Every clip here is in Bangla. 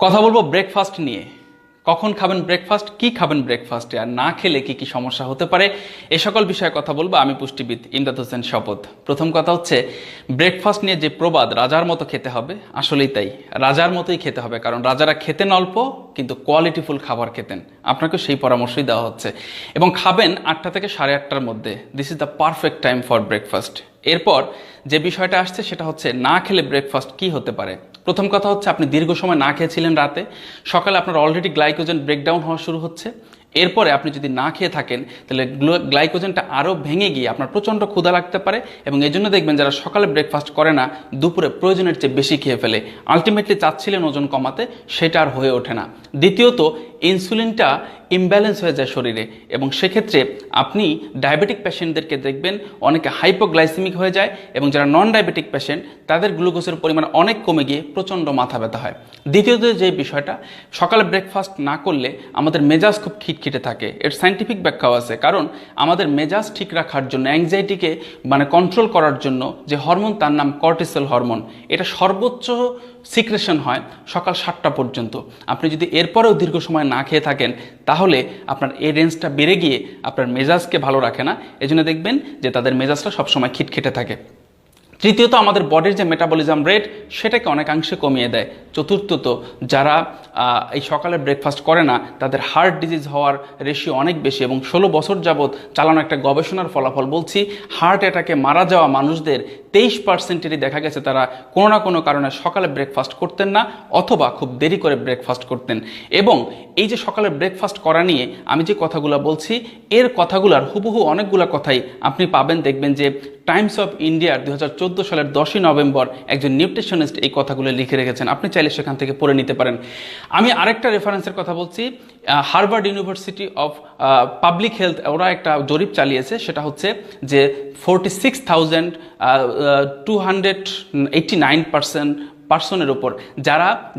কথা বলবো ব্রেকফাস্ট নিয়ে। কখন খাবেন ব্রেকফাস্ট, কি খাবেন ব্রেকফাস্টে, আর না খেলে কি কি সমস্যা হতে পারে, এ সকল বিষয়ে কথা বলবো আমি পুষ্টিবিদ ইমদাদ হোসেন শপথ। প্রথম কথা হচ্ছে, ব্রেকফাস্ট নিয়ে যে প্রবাদ রাজার মতো খেতে হবে, আসলেই তাই, রাজার মতোই খেতে হবে। কারণ রাজারা খেতেন অল্প কিন্তু কোয়ালিটিফুল খাবার খেতেন। আপনাকে সেই পরামর্শই দেওয়া হচ্ছে এবং খাবেন 8টা থেকে 8:30টার মধ্যে। This is the perfect time for breakfast. এরপর যে বিষয়টা আসছে সেটা হচ্ছে না খেলে ব্রেকফাস্ট কি হতে পারে। প্রথম কথা হচ্ছে, আপনি দীর্ঘ সময় না খেয়েছিলেন রাতে, সকালে আপনার অলরেডি গ্লাইকোজেন ব্রেকডাউন হওয়া শুরু হচ্ছে। এরপরে আপনি যদি না খেয়ে থাকেন তাহলে গ্লাইকোজেনটা আরও ভেঙে গিয়ে আপনার প্রচণ্ড ক্ষুধা লাগতে পারে এবং এই জন্য দেখবেন যারা সকালে ব্রেকফাস্ট করে না, দুপুরে প্রয়োজনের চেয়ে বেশি খেয়ে ফেলে। আলটিমেটলি চাচ্ছিলেন ওজন কমাতে, সেটা আর হয়ে ওঠে না। দ্বিতীয়ত, ইনসুলিনটা ইমব্যালেন্স হয়ে যায় শরীরে এবং সেক্ষেত্রে আপনি ডায়াবেটিক পেশেন্টদেরকে দেখবেন অনেকে হাইপোগ্লাইসেমিক হয়ে যায় এবং যারা নন ডায়াবেটিক পেশেন্ট তাদের গ্লুকোজের পরিমাণ অনেক কমে গিয়ে প্রচণ্ড মাথা ব্যথা হয়। দ্বিতীয়ত যে বিষয়টা, সকালে ব্রেকফাস্ট না করলে আমাদের মেজাজ খুব খিটখিটে থাকে। এর সায়েন্টিফিক ব্যাখ্যাও আছে। কারণ আমাদের মেজাজ ঠিক রাখার জন্য, অ্যাংজাইটিকে কন্ট্রোল করার জন্য যে হরমোন, তার নাম কর্টিসল হরমোন, এটা সর্বোচ্চ সিক্রেশন হয় সকাল 7টা পর্যন্ত। আপনি যদি এরপরেও দীর্ঘ সময় না খেয়ে থাকেন তাহলে আপনার এই রেঞ্জটা বেড়ে গিয়ে আপনার মেজাজকে ভালো রাখে না। এজন্য দেখবেন যে তাদের মেজাজটা সবসময় খিটখিটে থাকে। তৃতীয়ত, আমাদের বডির যে মেটাবলিজম রেট সেটাকে অনেকাংশে কমিয়ে দেয়। চতুর্থত, যারা এই সকালে ব্রেকফাস্ট করে না তাদের হার্ট ডিজিজ হওয়ার রেশিও অনেক বেশি এবং 16 বছর যাবৎ চালানো একটা গবেষণার ফলাফল বলছি, হার্ট অ্যাটাকে মারা যাওয়া মানুষদের 23%-এরই দেখা গেছে তারা কোনো না কোনো কারণে সকালে ব্রেকফাস্ট করতেন না অথবা খুব দেরি করে ব্রেকফাস্ট করতেন। এবং এই যে সকালে ব্রেকফাস্ট করা নিয়ে আমি যে কথাগুলো বলছি, এর কথাগুলোর হুবহু অনেকগুলো কথাই আপনি পাবেন। দেখবেন যে টাইমস অফ ইন্ডিয়ার 2014 সালের 10ই নভেম্বর একজন নিউট্রিশনিস্ট এই কথাগুলো লিখে রেখেছেন। আপনি চাইলে সেখান থেকে পড়ে নিতে পারেন। আমি আরেকটা রেফারেন্সের কথা বলছি, Harvard university of public health, ওরা একটা জরিপ চালিয়েছে। সেটা হচ্ছে যে 46,289 পার্সনের ওপর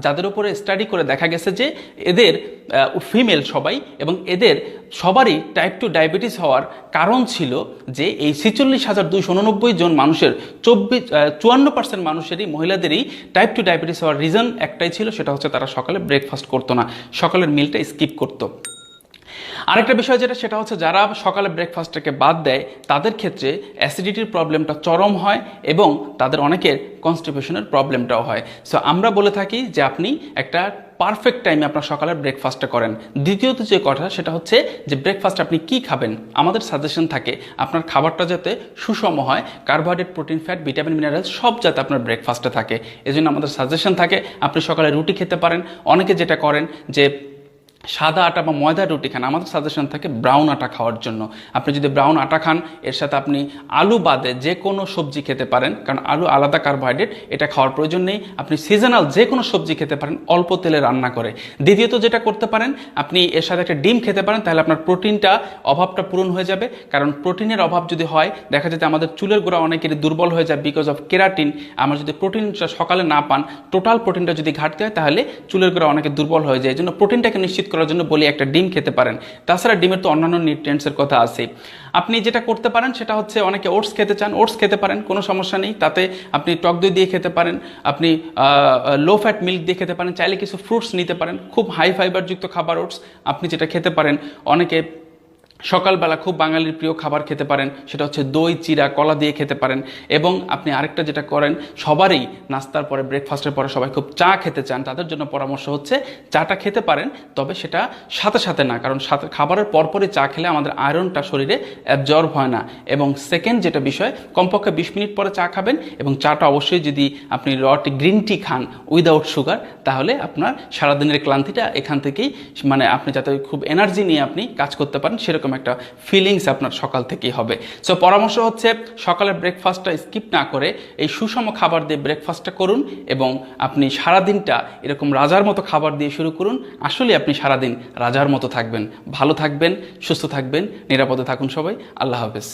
যাদের উপরে স্টাডি করে দেখা গেছে যে এদের ফিমেল সবাই এবং এদের সবারই টাইপ 2 ডায়াবেটিস হওয়ার কারণ ছিল যে এই 46,289 জন মানুষের 54% মানুষেরই, মহিলাদেরই টাইপ 2 ডায়াবেটিস হওয়ার রিজন একটাই ছিল, সেটা হচ্ছে তারা সকালে ব্রেকফাস্ট করতো না, সকালের মিলটা স্কিপ করতো। আরেকটা বিষয় যেটা, সেটা হচ্ছে যারা সকালে ব্রেকফাস্টটাকে বাদ দেয় তাদের ক্ষেত্রে অ্যাসিডিটির প্রবলেমটা চরম হয় এবং তাদের অনেকের কনস্টিপেশনের প্রবলেমটাও হয়। সো আমরা বলে থাকি যে আপনি একটা পারফেক্ট টাইমে আপনার সকালের ব্রেকফাস্টটা করেন। দ্বিতীয়ত যে কথা, সেটা হচ্ছে যে ব্রেকফাস্ট আপনি কি খাবেন। আমাদের সাজেশন থাকে আপনার খাবারটা যাতে সুষম হয়, carbohydrate, protein, fat, vitamin, minerals সব যাতে আপনার ব্রেকফাস্টে থাকে। এজন্য আমাদের সাজেশন থাকে আপনি সকালে রুটি খেতে পারেন। অনেকে যেটা করেন যে সাদা আটা বা ময়দার রুটি খান, আমাদের সাজেশন থাকে ব্রাউন আটা খাওয়ার জন্য। আপনি যদি ব্রাউন আটা খান, এর সাথে আপনি আলু বাদে যে কোনো সবজি খেতে পারেন, কারণ আলু আলাদা কার্বোহাইড্রেট, এটা খাওয়ার প্রয়োজন নেই। আপনি সিজনাল যে কোনো সবজি খেতে পারেন অল্প তেলে রান্না করে। দ্বিতীয়ত যেটা করতে পারেন, আপনি এর সাথে একটা ডিম খেতে পারেন, তাহলে আপনার প্রোটিনটা অভাবটা পূরণ হয়ে যাবে। কারণ প্রোটিনের অভাব যদি হয়, দেখা যায় আমাদের চুলের গোড়া অনেকেরই দুর্বল হয়ে যায় বিকজ অফ কেরাটিন। আমরা যদি প্রোটিনটা সকালে না পান, টোটাল প্রোটিনটা যদি ঘাটতি হয় তাহলে চুলের গোড়া অনেকে দুর্বল হয়ে যায়। এই জন্য প্রোটিনটাকে নিশ্চিত করার জন্য বলি একটা ডিম খেতে পারেন। তাছাড়া ডিমের তো অন্যান্য নিউট্রিয়েন্টসের কথা আছে। আপনি যেটা করতে পারেন সেটা হচ্ছে, অনেকে ওটস খেতে চান, ওটস খেতে পারেন, কোনো সমস্যা নেই। তাতে আপনি টক দই দিয়ে খেতে পারেন, আপনি লো ফ্যাট মিল্ক দিয়ে খেতে পারেন, চাইলে কিছু ফ্রুটস নিতে পারেন। খুব হাই ফাইবারযুক্ত খাবার ওটস আপনি যেটা খেতে পারেন। অনেকে সকালবেলা খুব বাঙালির প্রিয় খাবার খেতে পারেন, সেটা হচ্ছে দই, চিরা, কলা দিয়ে খেতে পারেন। এবং আপনি আরেকটা যেটা করেন, সবারই নাস্তার পরে, ব্রেকফাস্টের পরে সবাই খুব চা খেতে চান, তাদের জন্য পরামর্শ হচ্ছে চাটা খেতে পারেন, তবে সেটা সাথে সাথে না, কারণ সাথে খাবারের পরপরই চা খেলে আমাদের আয়রনটা শরীরে অ্যাবজর্ব হয় না। এবং সেকেন্ড যেটা বিষয়, কমপক্ষে 20 মিনিট পরে চা খাবেন এবং চাটা অবশ্যই যদি আপনি গ্রিন টি খান উইদাউট সুগার, তাহলে আপনার সারাদিনের ক্লান্তিটা এখান থেকেই, আপনি যাতে খুব এনার্জি নিয়ে আপনি কাজ করতে পারেন সেরকম একটা ফিলিংস আপনার সকাল থেকেই হবে। সো পরামর্শ হচ্ছে সকালের ব্রেকফাস্টটা স্কিপ না করে এই সুষম খাবার দিয়ে ব্রেকফাস্টটা করুন এবং আপনি সারাদিনটা এরকম রাজার মতো খাবার দিয়ে শুরু করুন। আসলে আপনি সারাদিন রাজার মতো থাকবেন, ভালো থাকবেন, সুস্থ থাকবেন, নিরাপদে থাকুন সবাই। আল্লাহ হাফেজ।